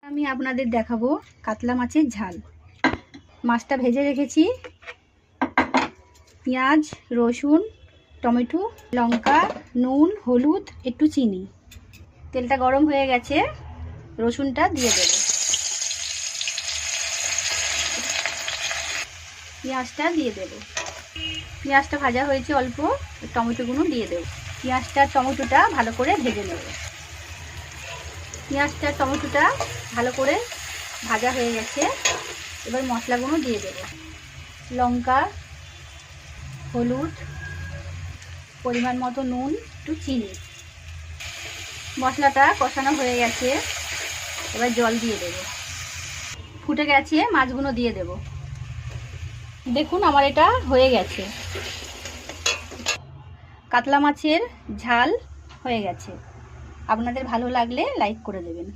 আমি আপনাদের দেখাবো কাতলা মাছের ঝাল। মাছটা ভেজে রেখেছি, পেঁয়াজ, রসুন, টমেটো, লঙ্কা, নুন, হলুদ, একটু চিনি। তেলটা গরম হয়ে গেছে, রসুনটা দিয়ে দেব, পেঁয়াজটা দিয়ে দেব। পেঁয়াজটা ভাজা হয়েছে অল্প, টমেটোগুলো দিয়ে দেব। পেঁয়াজটা টমেটোটা ভালো করে ভেজে নেব। পেঁয়াজটা টমেটোটা ভালো করে ভাজা হয়ে গেছে, এবার মশলাগুলো দিয়ে দেব। লঙ্কা, হলুদ, পরিমাণ মতো নুন, একটু চিনি। মশলাটা কষানো হয়ে গেছে, এবার জল দিয়ে দেব। ফুটে গেছে, মাছগুলো দিয়ে দেব। দেখুন আমার এটা হয়ে গেছে, কাতলা মাছের ঝাল হয়ে গেছে। আপনাদের ভালো লাগলে লাইক করে দেবেন।